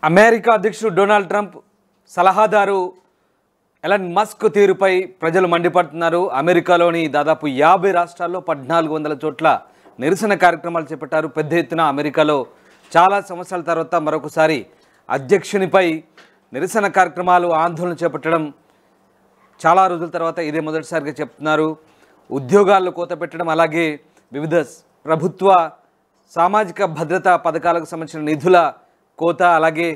America అధ్యక్షుడు Donald Trump సలహాదారు Elon Musk తీరుపై ప్రజలు మండిపడుతున్నారు. అమెరికాలోని దాదాపు 50 రాష్ట్రాల్లో 1400 చోట్ల నిరసన కార్యక్రమాలు చేపట్టారు. పెద్ద ఎత్తున అమెరికాలో చాలా సంవత్సరాల తర్వాత మరొకసారి అధ్యక్షునిపై నిరసన కార్యక్రమాలు ఆందోళన చేపట్టడం చాలా రోజుల తర్వాత ఇదే మొదటిసారిగా చెప్తున్నారు. ఉద్యోగాల్లో కోత పెట్టడం, అలాగే వివిధ ప్రభుత్వ సామాజిక భద్రతా పథకాలకు సంబంధించిన నిధుల కోత, అలాగే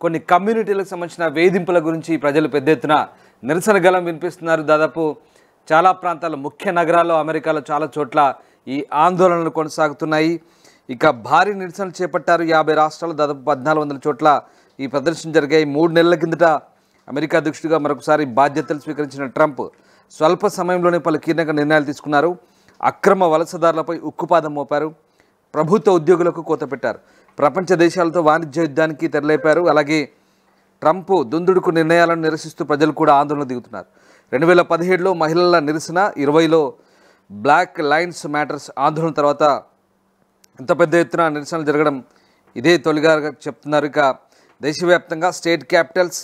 కొన్ని కమ్యూనిటీలకు సంబంధించిన వేధింపుల గురించి ప్రజలు పెద్ద ఎత్తున నిరసన గళం వినిపిస్తున్నారు. దాదాపు చాలా ప్రాంతాల్లో, ముఖ్య నగరాల్లో అమెరికాలో చాలా చోట్ల ఈ ఆందోళనలు కొనసాగుతున్నాయి. ఇక భారీ నిరసనలు చేపట్టారు. 50 రాష్ట్రాల్లో దాదాపు 1400 చోట్ల ఈ ప్రదర్శన జరిగాయి. 3 నెలల కిందట అమెరికా అధ్యక్షుడిగా మరొకసారి బాధ్యతలు స్వీకరించిన ట్రంప్ స్వల్ప సమయంలోనే పలు కీలక నిర్ణయాలు తీసుకున్నారు. అక్రమ వలసదారులపై ఉక్కుపాదం మోపారు. ప్రభుత్వ ఉద్యోగులకు కోత పెట్టారు. ప్రపంచ దేశాలతో వాణిజ్య యుద్ధానికి తెరలేపారు. అలాగే ట్రంప్ దుందుడుకు నిర్ణయాలను నిరసిస్తూ ప్రజలు కూడా ఆందోళన దిగుతున్నారు. 2017లో మహిళల నిరసన, 20లో బ్లాక్ లైన్స్ మ్యాటర్స్ ఆందోళన తర్వాత ఇంత పెద్ద ఎత్తున నిరసనలు జరగడం ఇదే తొలిగా చెప్తున్నారు. ఇక దేశవ్యాప్తంగా స్టేట్ క్యాపిటల్స్,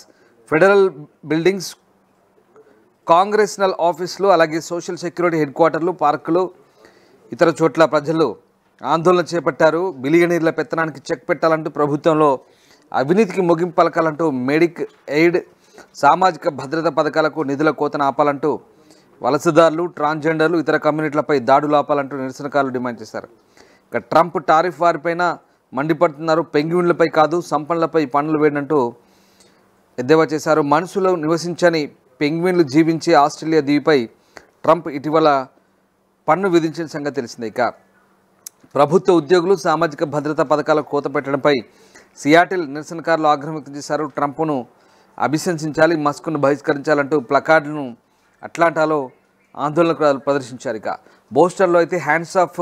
ఫెడరల్ బిల్డింగ్స్, కాంగ్రెస్నల్ ఆఫీసులు, అలాగే సోషల్ సెక్యూరిటీ హెడ్ క్వార్టర్లు, పార్కులు, ఇతర చోట్ల ప్రజలు ఆందోళన చేపట్టారు. బిలియనీర్ల పెత్తనానికి చెక్ పెట్టాలంటూ, ప్రభుత్వంలో అవినీతికి ముగింపు పలకాలంటూ, మెడిక్ ఎయిడ్, సామాజిక భద్రతా పథకాలకు నిధుల కోతను ఆపాలంటూ, వలసదారులు, ట్రాన్స్జెండర్లు, ఇతర కమ్యూనిటీలపై దాడులు ఆపాలంటూ నిరసనకారులు డిమాండ్ చేశారు. ఇక ట్రంప్ టారిఫ్ వారిపైన మండిపడుతున్నారు. పెంగ్విన్లపై కాదు, సంపన్నులపై పన్నులు వేయనంటూ ఎద్దేవా చేశారు. మనుషులు నివసించని పెంగ్విన్లు జీవించే ఆస్ట్రేలియా దీవిపై ట్రంప్ ఇటీవల పన్ను విధించిన సంగతి తెలిసిందే. ఇక ప్రభుత్వ ఉద్యోగులు, సామాజిక భద్రతా పథకాలకు కోత పెట్టడంపై సియాటిల్ నిరసనకారులు ఆగ్రహం వ్యక్తం చేశారు. ట్రంప్ను అభిశంసించాలి, మస్క్ను బహిష్కరించాలంటూ ప్లకార్డులను అట్లాంటాలో ఆందోళనలు ప్రదర్శించారు. ఇక బోస్టన్లో అయితే hands of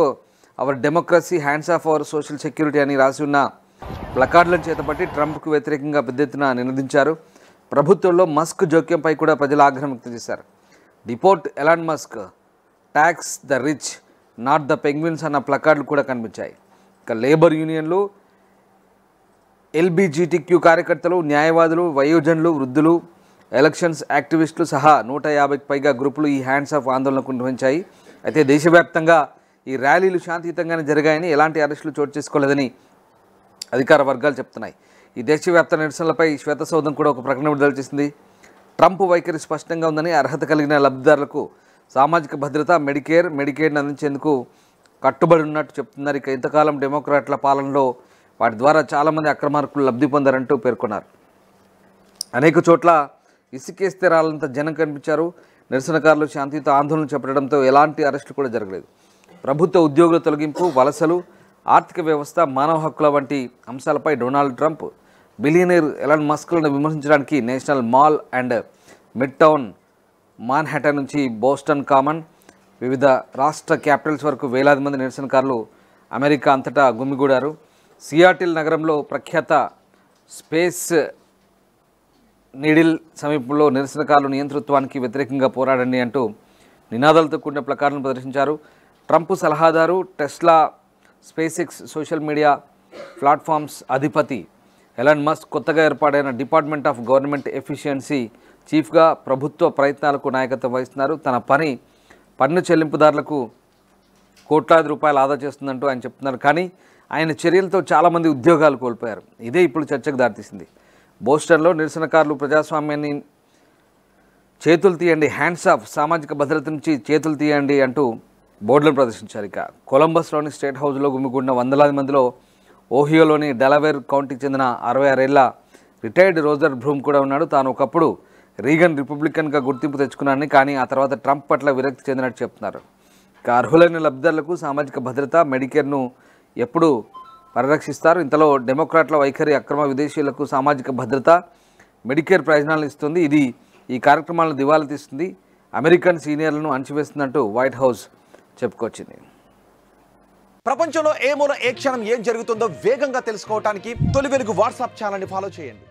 our democracy, hands of our social security అని రాసి ఉన్న ప్లకార్డులను చేతపట్టి ట్రంప్కు వ్యతిరేకంగా పెద్ద ఎత్తున నినదించారు. ప్రభుత్వంలో మస్క్ జోక్యంపై కూడా ప్రజలు ఆగ్రహం వ్యక్తం చేశారు. Deport Elon Musk, tax the rich, not the penguins అన్న ప్లకార్డులు కూడా కనిపించాయి. ఇక లేబర్ యూనియన్లు, ఎల్బిజిటిక్యూ కార్యకర్తలు, న్యాయవాదులు, వయోజనులు, వృద్ధులు, ఎలక్షన్స్ యాక్టివిస్టులు సహా 150కి పైగా గ్రూపులు ఈ హ్యాండ్స్ ఆఫ్ ఆందోళనకు నిర్వహించాయి. అయితే దేశవ్యాప్తంగా ఈ ర్యాలీలు శాంతియుతంగానే జరిగాయని, ఎలాంటి అరెస్టులు చోటు చేసుకోలేదని అధికార వర్గాలు చెప్తున్నాయి. ఈ దేశవ్యాప్త నిరసనలపై శ్వేతసౌధం కూడా ఒక ప్రకటన విడుదల చేసింది. ట్రంప్ వైఖరి స్పష్టంగా ఉందని, అర్హత కలిగిన లబ్ధిదారులకు సామాజిక భద్రత, మెడికేడ్ని అందించేందుకు కట్టుబడి ఉన్నట్టు చెప్తున్నారు. ఇక ఇంతకాలం డెమోక్రాట్ల పాలనలో వాటి ద్వారా చాలామంది అక్రమార్కులు లబ్ధి పొందారంటూ పేర్కొన్నారు. అనేక చోట్ల ఇసుకేస్తే రాలంత జనం కనిపించారు. నిరసనకారులు శాంతియుత ఆందోళన చేపట్టడంతో ఎలాంటి అరెస్టులు కూడా జరగలేదు. ప్రభుత్వ ఉద్యోగుల తొలగింపు, వలసలు, ఆర్థిక వ్యవస్థ, మానవ హక్కుల వంటి అంశాలపై డొనాల్డ్ ట్రంప్ బిలియనీర్ ఎలాన్ మస్క్లను విమర్శించడానికి National Mall and Midtown Manhattan నుంచి బోస్టన్ కామన్, వివిధ రాష్ట్ర క్యాపిటల్స్ వరకు వేలాది మంది నిరసనకారులు అమెరికా అంతటా గుమిగూడారు. సియాటిల్ నగరంలో ప్రఖ్యాత స్పేస్ నీడిల్ సమీపంలో నిరసనకారులు నియంతృత్వానికి వ్యతిరేకంగా పోరాడండి అంటూ నినాదాలతో కూడిన ప్లకార్డులను ప్రదర్శించారు. ట్రంప్ సలహాదారు, Tesla, space social media platforms అధిపతి ఎలాన్ మస్క్ కొత్తగా ఏర్పాటైన డిపార్ట్మెంట్ ఆఫ్ గవర్నమెంట్ ఎఫిషియన్సీ చీఫ్గా ప్రభుత్వ ప్రయత్నాలకు నాయకత్వం వహిస్తున్నారు. తన పన్ను చెల్లింపుదారులకు కోట్లాది రూపాయలు ఆదా చేస్తుందంటూ ఆయన చెప్తున్నారు. కానీ ఆయన చర్యలతో చాలామంది ఉద్యోగాలు కోల్పోయారు. ఇదే ఇప్పుడు చర్చకు దారితీసింది. బోస్టన్లో నిరసనకారులు ప్రజాస్వామ్యాన్ని చేతులు తీయండి, హ్యాండ్స్ ఆఫ్ సామాజిక భద్రత నుంచి చేతులు తీయండి అంటూ బోర్డులను ప్రదర్శించారు. ఇక కొలంబస్లోని స్టేట్ హౌస్లో గుమిగూడిన వందలాది మందిలో ఓహియోలోని డెలవేర్ కౌంటీకి చెందిన 66 ఏళ్ల రిటైర్డ్ రోజర్ బ్రూమ్ కూడా ఉన్నాడు. తాను ఒకప్పుడు రీగన్ రిపబ్లికన్గా గుర్తింపు తెచ్చుకున్నానని, కానీ ఆ తర్వాత ట్రంప్ పట్ల విరక్తి చెందినట్టు చెప్తున్నారు. ఇక అర్హులైన లబ్ధిదారులకు సామాజిక భద్రత, మెడికేర్ను ఎప్పుడు పరిరక్షిస్తారు? ఇంతలో డెమోక్రాట్ల వైఖరి అక్రమ విదేశీయులకు సామాజిక భద్రత, మెడికేర్ ప్రయోజనాలను ఇస్తుంది. ఇది ఈ కార్యక్రమాలను దివాలా తీస్తుంది, అమెరికన్ సీనియర్లను అణచివేస్తుందంటూ వైట్ హౌస్ చెప్పుకొచ్చింది. ప్రపంచంలో ఏ మూల ఏ క్షణం ఏం జరుగుతుందో వేగంగా తెలుసుకోవడానికి తొలి వెలుగు వాట్సాప్ ఛానల్ని ఫాలో చేయండి.